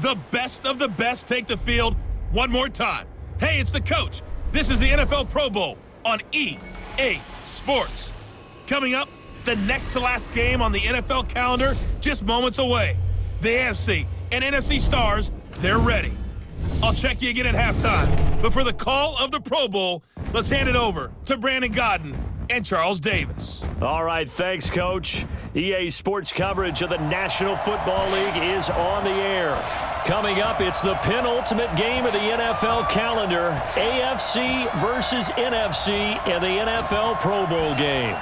the best of the best take the field one more time. Hey, it's the coach. This is the NFL Pro Bowl on EA Sports. Coming up, the next to last game on the NFL calendar, just moments away. The AFC and NFC stars, they're ready. I'll check you again at halftime. But for the call of the Pro Bowl, let's hand it over to Brandon Godden and Charles Davis. All right, thanks, Coach. EA Sports coverage of the National Football League is on the air. Coming up, it's the penultimate game of the NFL calendar, AFC versus NFC in the NFL Pro Bowl game.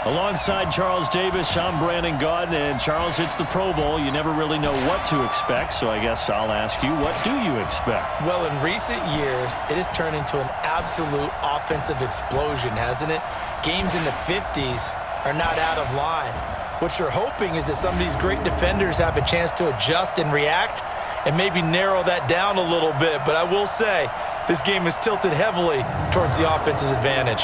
Alongside Charles Davis, I'm Brandon Godden, and Charles, it's the Pro Bowl. You never really know what to expect, so I guess I'll ask you, what do you expect? Well, in recent years, it has turned into an absolute offensive explosion, hasn't it? Games in the 50s are not out of line. What you're hoping is that some of these great defenders have a chance to adjust and react and maybe narrow that down a little bit. But I will say, this game is tilted heavily towards the offense's advantage.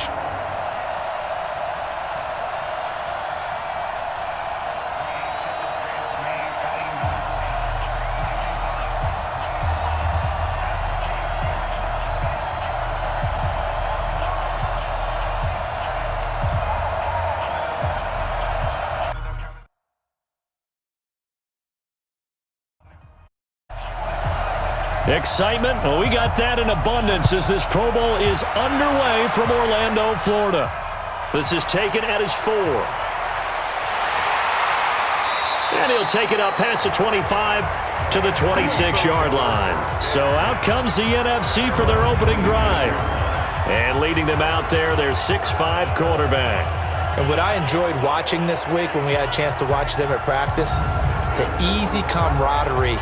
Excitement, well, we got that in abundance as this Pro Bowl is underway from Orlando, Florida. This is taken at his 4. And he'll take it up past the 25 to the 26-yard line. So out comes the NFC for their opening drive. And leading them out there, their 6'5" quarterback. And what I enjoyed watching this week when we had a chance to watch them at practice, the easy camaraderie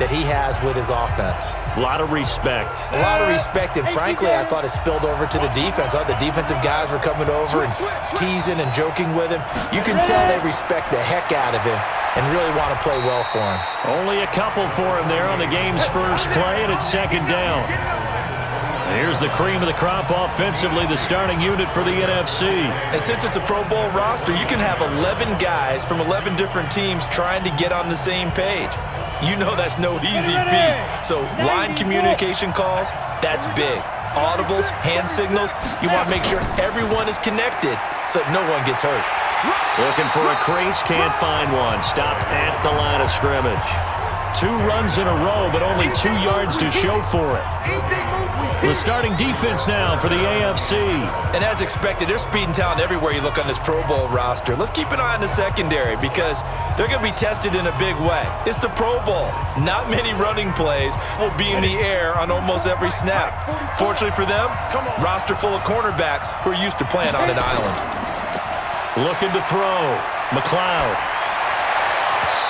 that he has with his offense. A lot of respect. A lot of respect, and frankly, I thought it spilled over to the defense. The defensive guys were coming over and teasing and joking with him. You can tell they respect the heck out of him and really want to play well for him. Only a couple for him there on the game's first play, and it's second down. Here's the cream of the crop offensively, the starting unit for the NFC. And since it's a Pro Bowl roster, you can have 11 guys from 11 different teams trying to get on the same page. You know that's no easy feat. So line communication calls, that's big. Audibles, hand signals, you want to make sure everyone is connected so no one gets hurt. Looking for a crease, can't find one. Stopped at the line of scrimmage. 2 runs in a row, but only 2 yards to show for it. The starting defense now for the AFC. And as expected, there's speed and talent everywhere you look on this Pro Bowl roster. Let's keep an eye on the secondary because they're going to be tested in a big way. It's the Pro Bowl. Not many running plays will be in the air on almost every snap. Fortunately for them, roster full of cornerbacks who are used to playing on an island. Looking to throw. McLeod.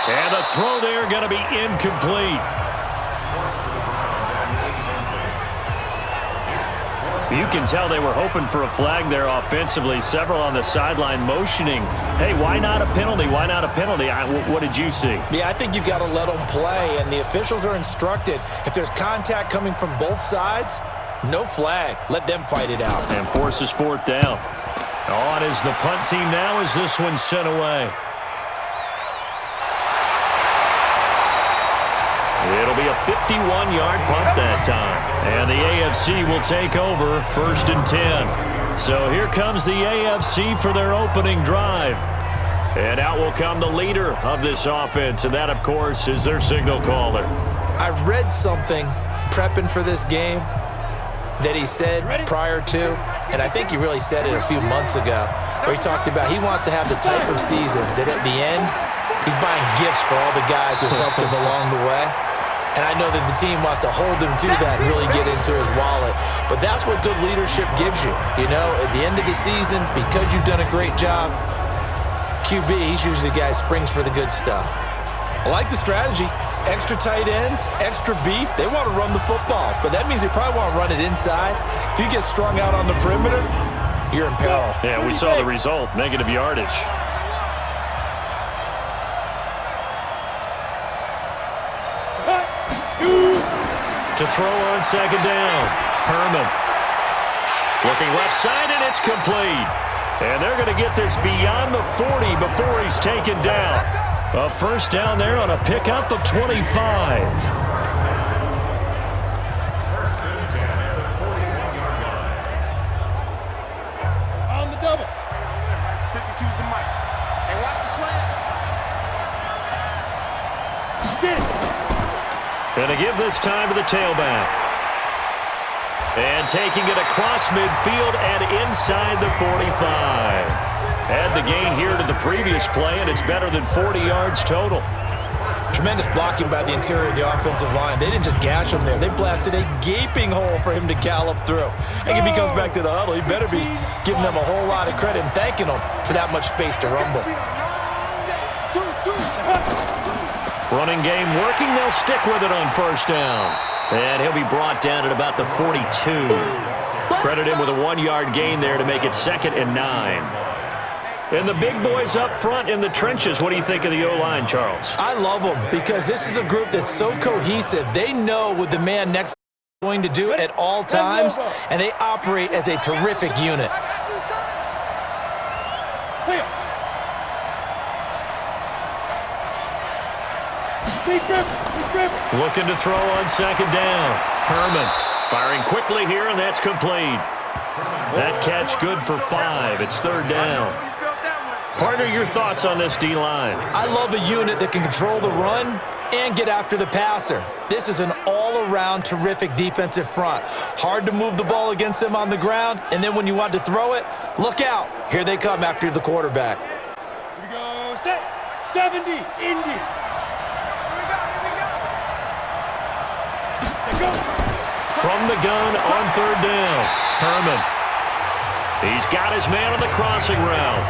And the throw there going to be incomplete. You can tell they were hoping for a flag there offensively. Several on the sideline motioning. Hey, why not a penalty? Why not a penalty? What did you see? Yeah, I think you've got to let them play, and the officials are instructed. If there's contact coming from both sides, no flag. Let them fight it out. And forces 4th down. On is the punt team now as this one's sent away. It'll be a 51-yard punt that time. And the AFC will take over 1st and 10. So here comes the AFC for their opening drive. And out will come the leader of this offense, and that, of course, is their signal caller. I read something prepping for this game that he said prior to, and I think he really said it a few months ago, where he talked about he wants to have the type of season that at the end, he's buying gifts for all the guys who helped him along the way. And I know that the team wants to hold him to that and really get into his wallet. But that's what good leadership gives you. You know, at the end of the season, because you've done a great job, QB, he's usually the guy who springs for the good stuff. I like the strategy. Extra tight ends, extra beef. They want to run the football. But that means they probably want to run it inside. If you get strung out on the perimeter, you're in peril. Yeah, we saw the result, negative yardage. To throw on second down. Herman. Looking left side, and it's complete. And they're going to get this beyond the 40 before he's taken down. A first down there on a pickup of 25. On the double. 52's the mic. Hey, watch the slant. Gonna give this time to the tailback. And taking it across midfield and inside the 45. Add the gain here to the previous play, and it's better than 40 yards total. Tremendous blocking by the interior of the offensive line. They didn't just gash him there. They blasted a gaping hole for him to gallop through. And if he comes back to the huddle, he better be giving them a whole lot of credit and thanking them for that much space to rumble. Running game working. They'll stick with it on first down. And he'll be brought down at about the 42. Credit him with a 1-yard gain there to make it 2nd and 9. And the big boys up front in the trenches. What do you think of the O-line, Charles? I love them because this is a group that's so cohesive. They know what the man next is going to do at all times, and they operate as a terrific unit. Looking to throw on 2nd down. Herman firing quickly here, and that's complete. That catch good for 5. It's 3rd down. Partner, your thoughts on this D-line? I love a unit that can control the run and get after the passer. This is an all-around terrific defensive front. Hard to move the ball against them on the ground, and then when you want to throw it, look out. Here they come after the quarterback. Here we go. Set. 70. Indy. From the gun on 3rd down. Herman. He's got his man on the crossing route.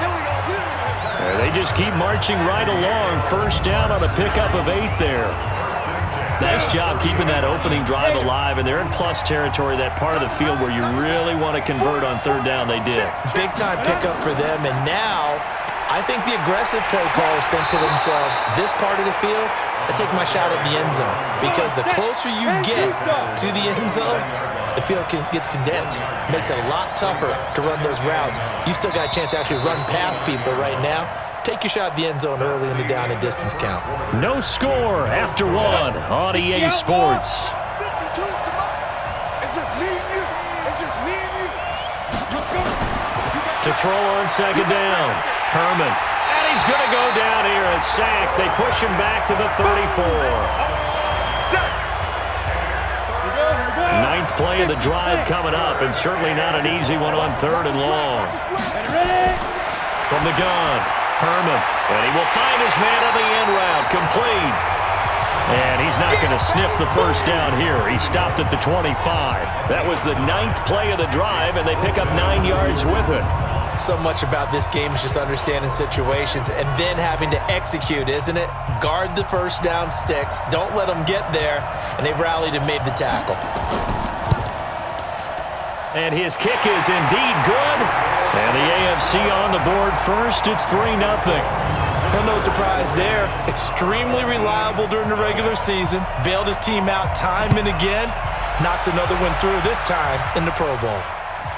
They just keep marching right along. First down on a pickup of 8 there. Nice job keeping that opening drive alive, and they're in plus territory, that part of the field where you really want to convert on 3rd down. They did. Big-time pickup for them, and now I think the aggressive play callers think to themselves, this part of the field, I take my shot at the end zone, because the closer you get to the end zone, the field gets condensed. Makes it a lot tougher to run those routes. You still got a chance to actually run past people right now. Take your shot at the end zone early in the down and distance count. No score after 1 on EA Sports. It's just me and you. It's just me and you. To throw on 2nd down. Herman. And he's going to go down here, a sack. They push him back to the 34. 9th play of the drive coming up, and certainly not an easy one on 3rd and long. From the gun, Herman, and he will find his man on the end route, complete. And he's not going to sniff the first down here. He stopped at the 25. That was the 9th play of the drive, and they pick up 9 yards with it. So much about this game is just understanding situations and then having to execute, isn't it? Guard the first down sticks. Don't let them get there. And they rallied and made the tackle. And his kick is indeed good. And the AFC on the board first. It's 3-0. Well, no surprise there. Extremely reliable during the regular season. Bailed his team out time and again. Knocks another one through, this time in the Pro Bowl.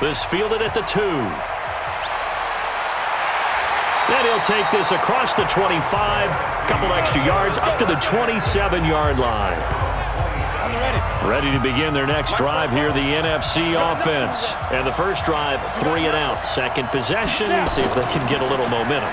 This fielded at the 2. Then he'll take this across the 25, a couple extra yards, up to the 27-yard line. Ready to begin their next drive here, the NFC offense. And the first drive, 3 and out. Second possession, see if they can get a little momentum.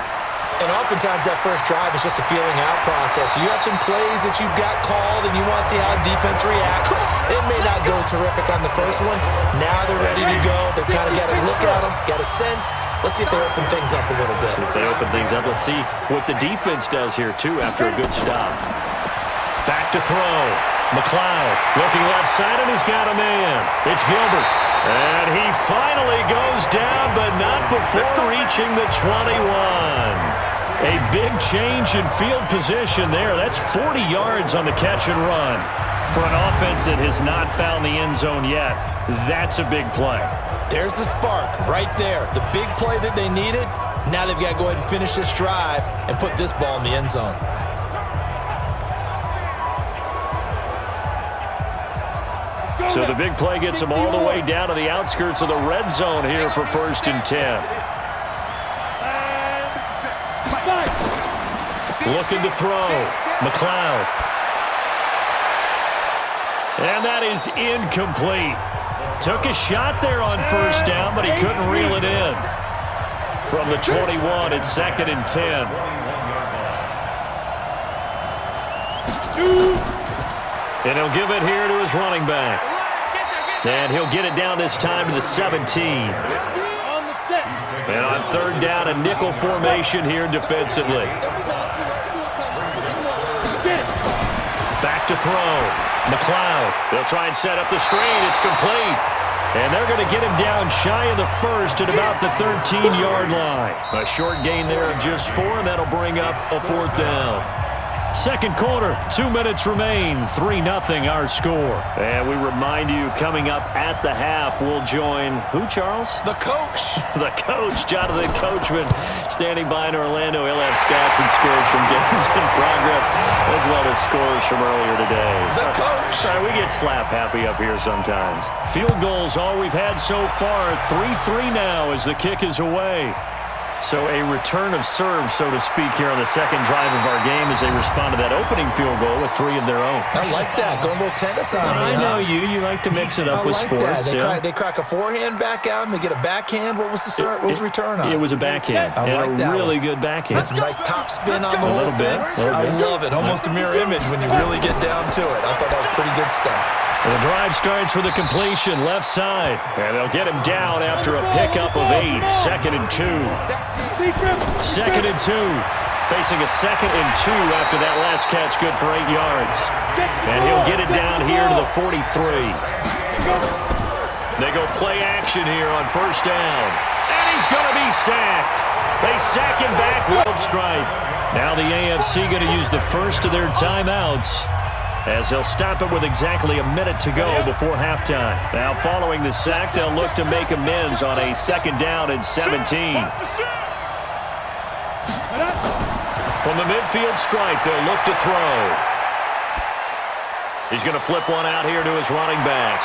And oftentimes that first drive is just a feeling out process. You have some plays that you've got called and you want to see how defense reacts. It may not go terrific on the first one. Now they're ready to go. They've kind of got to look at them, got a sense. Let's see if they open things up a little bit. See if they open things up. Let's see what the defense does here, too, after a good stop. Back to throw. McLeod looking left side, and he's got a man. It's Gilbert. And he finally goes down, but not before reaching the 21. A big change in field position there. That's 40 yards on the catch and run. For an offense that has not found the end zone yet, that's a big play. There's the spark right there. The big play that they needed. Now they've got to go ahead and finish this drive and put this ball in the end zone. So the big play gets them all the way down to the outskirts of the red zone here for 1st and 10. Looking to throw. McLeod. And that is incomplete. Took a shot there on first down, but he couldn't reel it in. From the 21, it's 2nd and 10. And he'll give it here to his running back. And he'll get it down this time to the 17. And on 3rd down, a nickel formation here defensively. Back to throw. McLeod. They'll try and set up the screen. It's complete. And they're going to get him down shy of the first at about the 13-yard line. A short gain there of just 4, and that'll bring up a 4th down. Second quarter, 2 minutes remain, 3-0 our score. And we remind you, coming up at the half, we'll join who, Charles? The coach. The coach, Jonathan Coachman, standing by in Orlando. He'll have stats and scores from games in progress, as well as scores from earlier today. The coach. Sorry, we get slap happy up here sometimes. Field goals, all we've had so far, 3-3 now as the kick is away. So a return of serve, so to speak, here on the second drive of our game as they respond to that opening field goal with 3 of their own. I like that. Going a little tennis on me. I know you. You like to mix it up with like sports. That. They crack a forehand back out and they get a backhand. What was the return on? It was a backhand. I like that really good backhand. That's a nice top spin on the whole thing. I love it. Almost a mirror image when you really get down to it. I thought that was pretty good stuff. The drive starts with a completion left side. And they'll get him down after a pickup of 8. 2nd and 2. 2nd and 2. Facing a 2nd and 2 after that last catch, good for 8 yards. And he'll get it down here to the 43. They go play action here on first down. And he's going to be sacked. They sack him back, red stripe. Now the AFC going to use the first of their timeouts, as they'll stop it with exactly a minute to go before halftime. Now following the sack, they'll look to make amends on a 2nd down and 17. From the midfield stripe, they'll look to throw. He's going to flip one out here to his running back.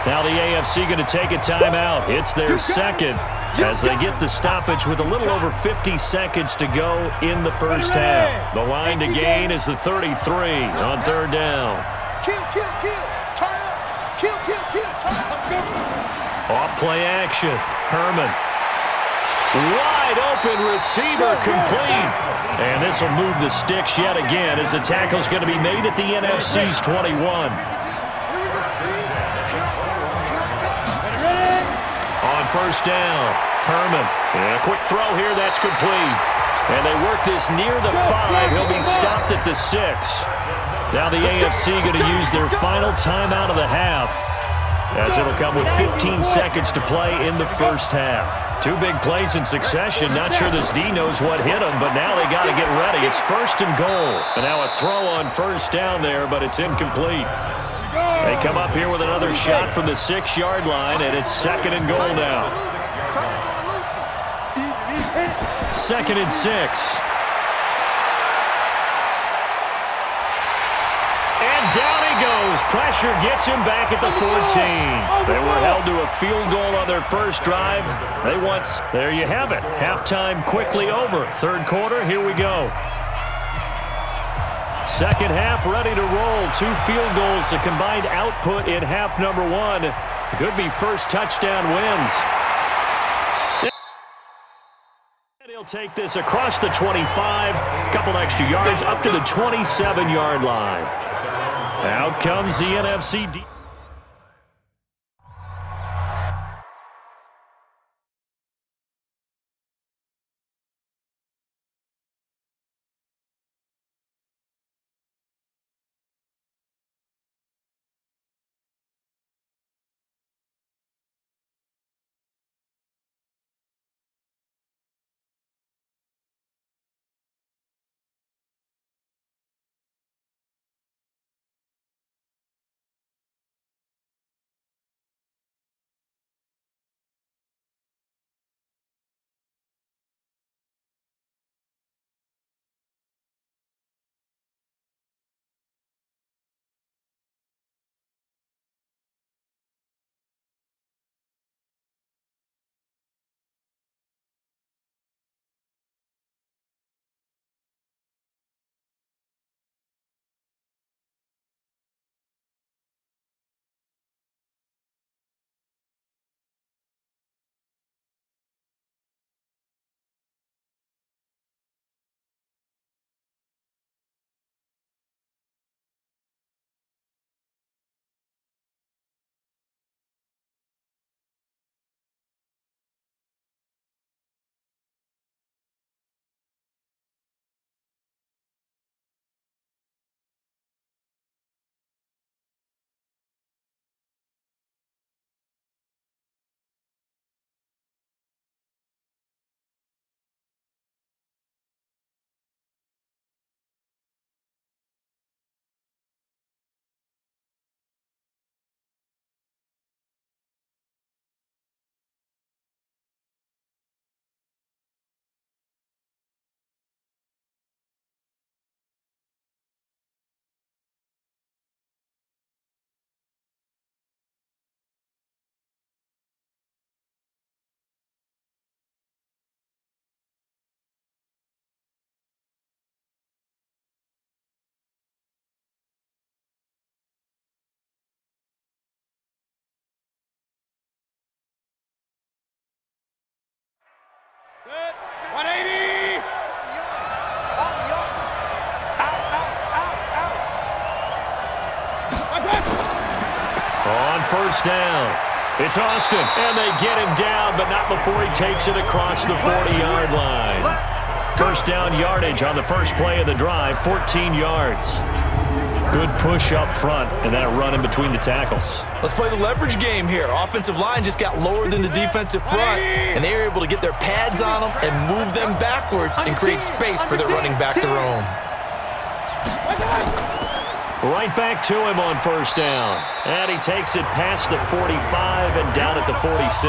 Now the AFC going to take a timeout. It's their second as they get the stoppage with a little over 50 seconds to go in the first half. The line to gain is the 33 on 3rd down. Off play action. Herman. Wide open receiver complete. And this will move the sticks yet again as the tackle's going to be made at the NFC's 21. On first down, Herman. And a quick throw here, that's complete. And they work this near the 5. He'll be stopped at the 6. Now the AFC going to use their final timeout of the half, as it'll come with 15 seconds to play in the first half. 2 big plays in succession. Not sure this D knows what hit him, but now they got to get ready. It's 1st and goal. And now a throw on first down there, but it's incomplete. They come up here with another shot from the 6-yard line, and it's 2nd and goal now. 2nd and 6. And down he goes. Pressure gets him back at the 14. They were held to a field goal on their first drive. There you have it. Halftime quickly over. 3rd quarter, here we go. Second half ready to roll. 2 field goals, the combined output in half number 1. Could be first touchdown wins. And he'll take this across the 25. Couple extra yards up to the 27-yard line. Out comes the NFC. On first down, it's Austin, and they get him down, but not before he takes it across the 40-yard line. First down yardage on the first play of the drive, 14 yards. Good push up front, and that run in between the tackles. Let's play the leverage game here. Offensive line just got lower than the defensive front, and they were able to get their pads on them and move them backwards and create space for their running back to roam. Right back to him on first down. And he takes it past the 45 and down at the 46.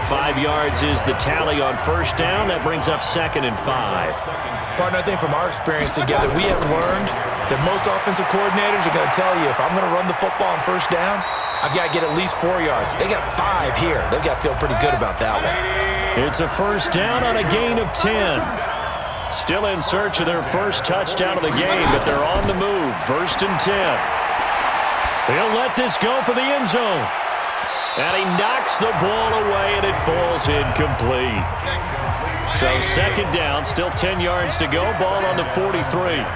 5 yards is the tally on first down. That brings up 2nd and 5. Partner, I think from our experience together, we have learned that most offensive coordinators are going to tell you, if I'm going to run the football on first down, I've got to get at least 4 yards. They got 5 here. They've got to feel pretty good about that one. It's a first down on a gain of 10. Still in search of their first touchdown of the game, but they're on the move. 1st and 10. He'll let this go for the end zone. And he knocks the ball away, and it falls incomplete. So 2nd down, still 10 yards to go. Ball on the 43.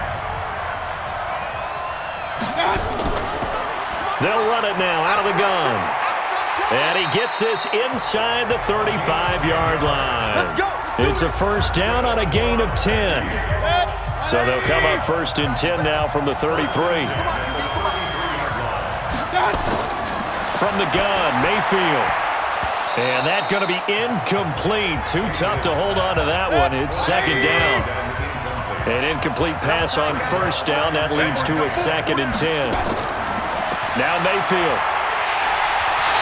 They'll run it now out of the gun. And he gets this inside the 35-yard line. It's a first down on a gain of 10. So they'll come up 1st and 10 now from the 33. From the gun, Mayfield. And that's going to be incomplete. Too tough to hold on to that one. It's 2nd down. An incomplete pass on first down. That leads to a 2nd and 10. Now Mayfield.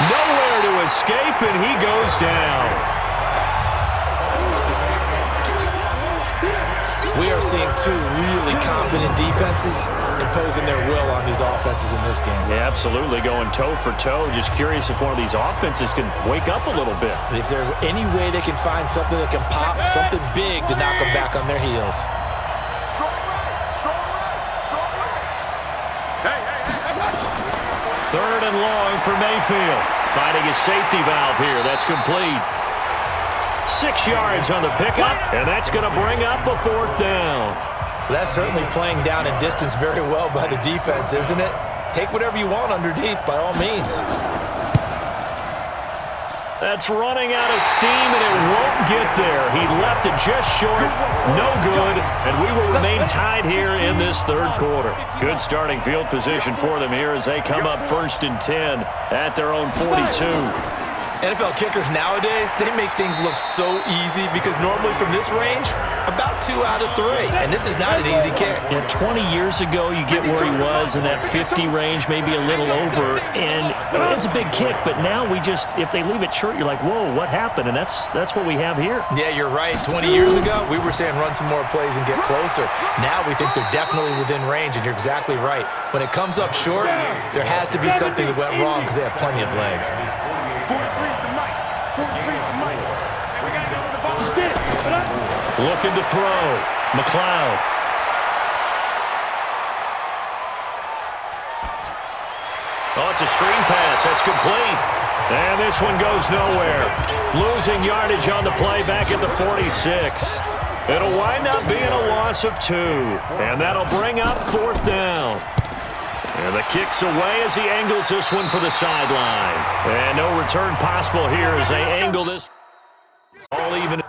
Nowhere to escape, and he goes down. We are seeing 2 really confident defenses imposing their will on these offenses in this game. Yeah, absolutely, going toe for toe. Just curious if one of these offenses can wake up a little bit. Is there any way they can find something that can pop, something big to knock them back on their heels? Third and long for Mayfield. Finding his safety valve here. That's complete. 6 yards on the pickup, and that's going to bring up a 4th down. That's certainly playing down a distance very well by the defense, isn't it? Take whatever you want underneath, by all means. That's running out of steam, and it won't get there. He left it just short, no good, and we will remain tied here in this 3rd quarter. Good starting field position for them here as they come up 1st and 10 at their own 42. NFL kickers nowadays, they make things look so easy because normally from this range, about 2 out of 3. And this is not an easy kick. Yeah, 20 years ago, you get where he was in that 50 range, maybe a little over, and it's a big kick. But now we just, if they leave it short, you're like, whoa, what happened? And that's what we have here. Yeah, you're right. 20 years ago, we were saying run some more plays and get closer. Now we think they're definitely within range, and you're exactly right. When it comes up short, there has to be something that went wrong because they have plenty of leg. 43 is the mic. 43 is the mic. We got to go to the ball. Looking to throw. McLeod. Oh, it's a screen pass. That's complete. And this one goes nowhere. Losing yardage on the play back at the 46. It'll wind up being a loss of 2. And that'll bring up 4th down. And the kick's away as he angles this one for the sideline. And no return possible here as they angle this. All even.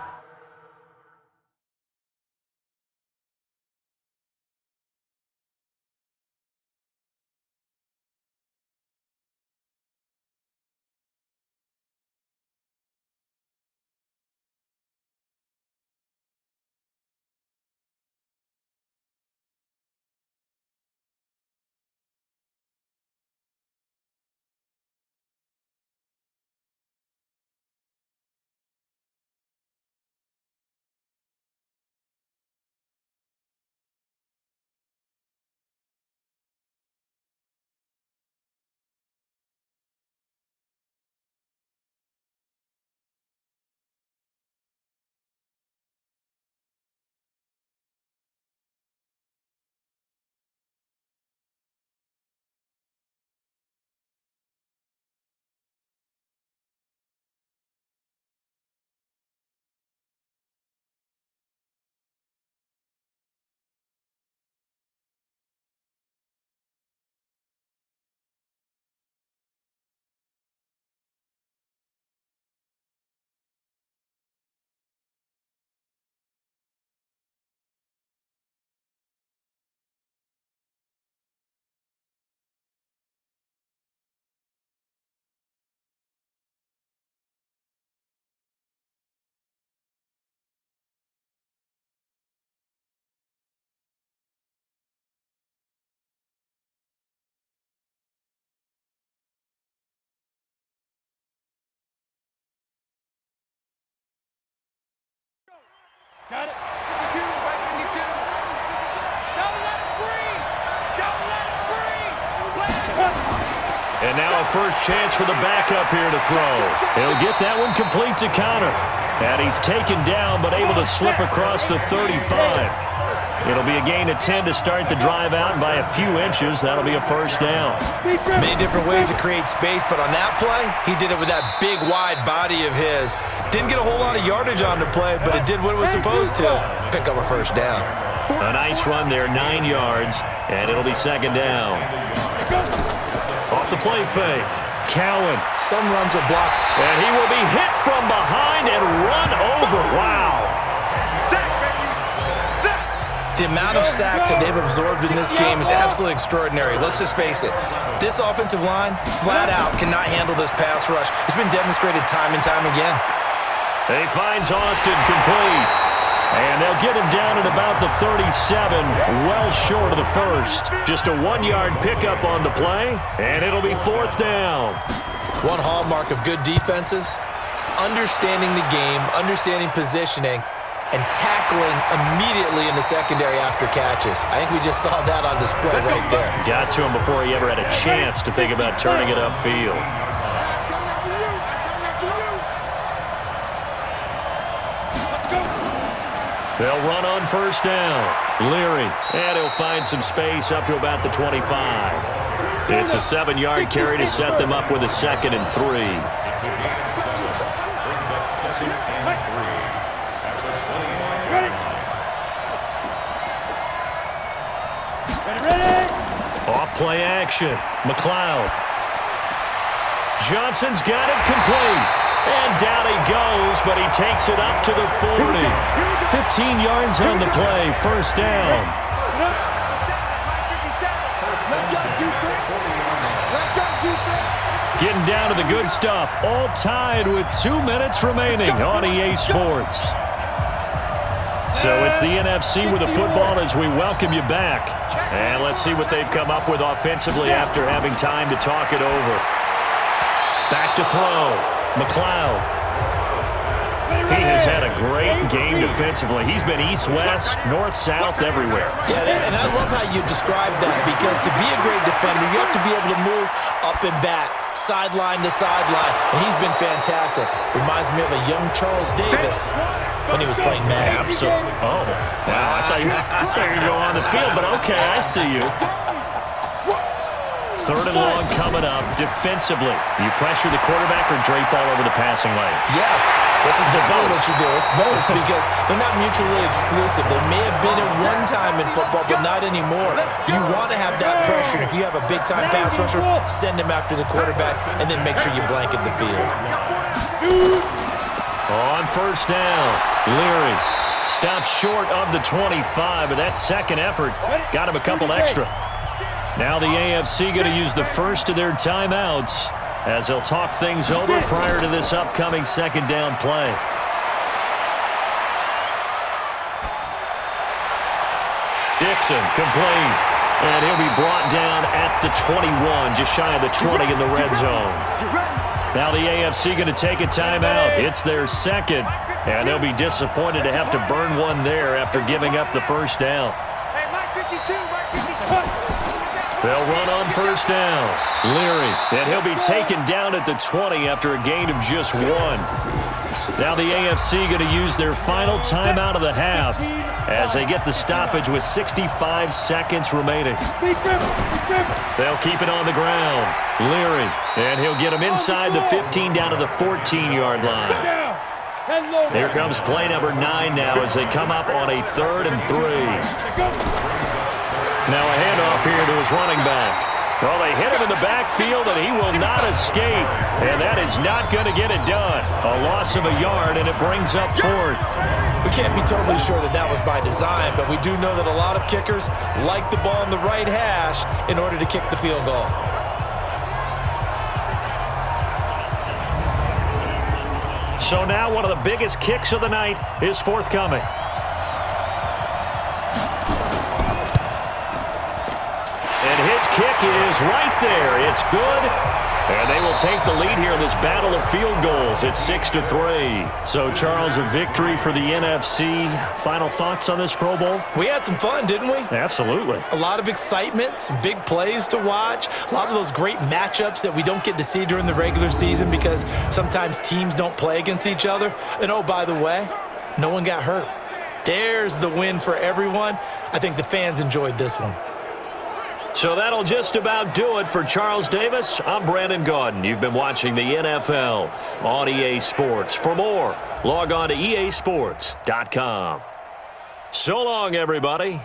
Got it. 52, right 52. Don't let it breathe. Don't let it breathe. And now a first chance for the backup here to throw. He'll get that one complete to counter. And he's taken down, but able to slip across the 35. It'll be a gain of 10 to start the drive out, and by a few inches, that'll be a first down. Many different ways to create space, but on that play, he did it with that big, wide body of his. Didn't get a whole lot of yardage on the play, but it did what it was supposed to. Pick up a first down. A nice run there, 9 yards, and it'll be second down. Off the play fake. Cowan. Some runs are blocks. And he will be hit from behind and run over. Wow. The amount of sacks that they've absorbed in this game is absolutely extraordinary. Let's just face it. This offensive line, flat out, cannot handle this pass rush. It's been demonstrated time and time again. He finds Austin complete. And they'll get him down at about the 37, well short of the first. Just a 1-yard pickup on the play, and it'll be fourth down. One hallmark of good defenses is understanding the game, understanding positioning, and tackling immediately in the secondary after catches. I think we just saw that on display right there. Got to him before he ever had a chance to think about turning it upfield. They'll run on first down. Leary, and he'll find some space up to about the 25. It's a 7-yard carry to set them up with a 2nd and 3. Off-play action. McLeod. Johnson's got it complete. And down he goes, but he takes it up to the 40. 15 yards on the play. First down. Getting down to the good stuff. All tied with 2 minutes remaining on EA Sports. So it's the NFC with the football as we welcome you back. And let's see what they've come up with offensively after having time to talk it over. Back to throw. McLeod. He has had a great game defensively. He's been east-west, north-south, everywhere. Yeah, and I love how you describe that, because to be a great defender, you have to be able to move up and back, sideline to sideline, and he's been fantastic. Reminds me of a young Charles Davis when he was playing Madden. Absolutely. Oh, wow. I thought you were going to go on the field, but okay, I see you. 3rd and long coming up defensively. You pressure the quarterback or drape all over the passing lane? Yes, that's exactly what you do. It's both, because they're not mutually exclusive. They may have been at one time in football, but not anymore. You want to have that pressure. If you have a big-time pass rusher, send him after the quarterback, and then make sure you blanket the field. On first down, Leary stops short of the 25, but that second effort got him a couple extra. Now the AFC going to use the first of their timeouts as they'll talk things over prior to this upcoming 2nd down play. Dixon complete, and he'll be brought down at the 21, just shy of the 20 in the red zone. Now the AFC going to take a timeout. It's their 2nd, and they'll be disappointed to have to burn one there after giving up the first down. Hey, Mike 52, Mike 52. They'll run on first down. Leary, and he'll be taken down at the 20 after a gain of just 1. Now the AFC going to use their final timeout of the half as they get the stoppage with 65 seconds remaining. They'll keep it on the ground. Leary, and he'll get him inside the 15 down to the 14-yard line. Here comes play number 9 now as they come up on a 3rd and 3. Now a handoff here to his running back. Well, they hit him in the backfield, and he will not escape. And that is not going to get it done. A loss of a yard, and it brings up 4th. We can't be totally sure that that was by design, but we do know that a lot of kickers like the ball in the right hash in order to kick the field goal. So now one of the biggest kicks of the night is forthcoming. And his kick is right there. It's good, And they will take the lead here in this battle of field goals at 6-3. So, Charles, a victory for the NFC. Final thoughts on this Pro Bowl? We had some fun, didn't we? Absolutely. A lot of excitement, some big plays to watch, a lot of those great matchups that we don't get to see during the regular season because sometimes teams don't play against each other. And, oh, by the way, no one got hurt. There's the win for everyone. I think the fans enjoyed this one. So that'll just about do it for Charles Davis. I'm Brandon Gaudin. You've been watching the NFL on EA Sports. For more, log on to easports.com. So long, everybody.